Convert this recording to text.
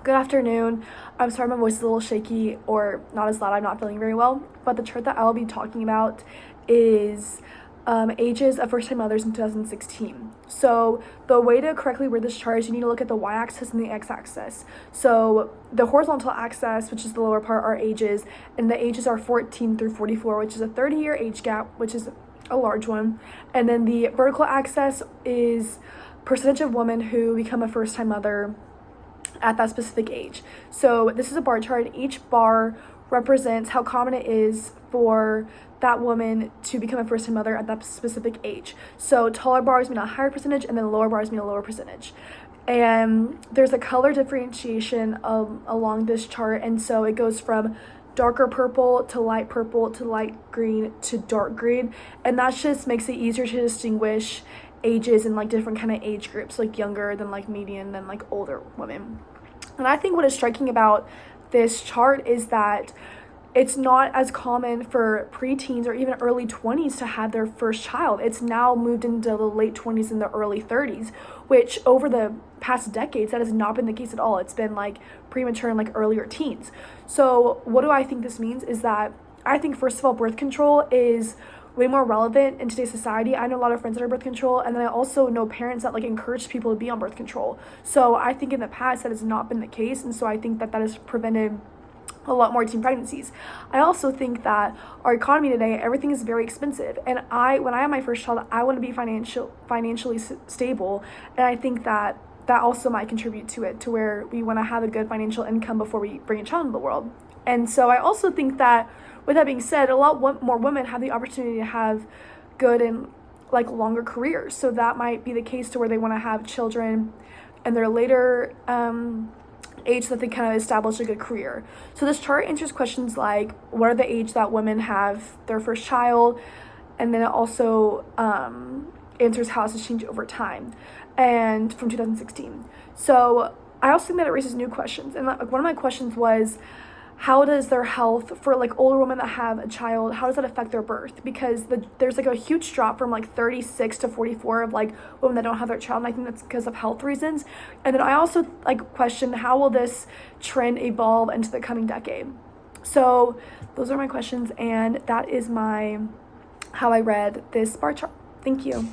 Good afternoon. I'm sorry my voice is a little shaky or not as loud. I'm not feeling very well. But the chart that I'll be talking about is ages of first-time mothers in 2016. So the way to correctly read this chart is you need to look at the y-axis and the x-axis. So the horizontal axis, which is the lower part, are ages, and the ages are 14 through 44, which is a 30-year age gap, which is a large one. And then the vertical axis is percentage of women who become a first-time mother at that specific age. So this is a bar chart. Each bar represents how common it is for that woman to become a first-time mother at that specific age. So taller bars mean a higher percentage, and then lower bars mean a lower percentage. And there's a color differentiation along this chart, and so it goes from darker purple to light green to dark green, and that just makes it easier to distinguish ages in like different kind of age groups, like younger, then like median, then like older women. And I think what is striking about this chart is that it's not as common for preteens or even early 20s to have their first child. It's now moved into the late 20s and the early 30s, which over the past decades, that has not been the case at all. It's been like premature and like earlier teens. So what do I think this means is that I think, first of all, birth control is way more relevant in today's society. I know a lot of friends that are birth control, and then I also know parents that like encourage people to be on birth control. So I think in the past that has not been the case, and so I think that has prevented a lot more teen pregnancies. I also think that our economy today, everything is very expensive, and when I have my first child, I want to be financially stable, and I think that also might contribute to it, to where we want to have a good financial income before we bring a child into the world. And so I also think that, with that being said, a lot more women have the opportunity to have good and like longer careers. So that might be the case to where they want to have children in their later age, so that they kind of establish a good career. So this chart answers questions like, what are the age that women have their first child? And then it also answers how this has changed over time and from 2016. So I also think that it raises new questions. And one of my questions was, how does their health for like older women that have a child, how does that affect their birth? Because there's like a huge drop from like 36 to 44 of like women that don't have their child, and I think that's because of health reasons. And then I also like question, how will this trend evolve into the coming decade? So those are my questions, and that is how I read this bar chart. Thank you.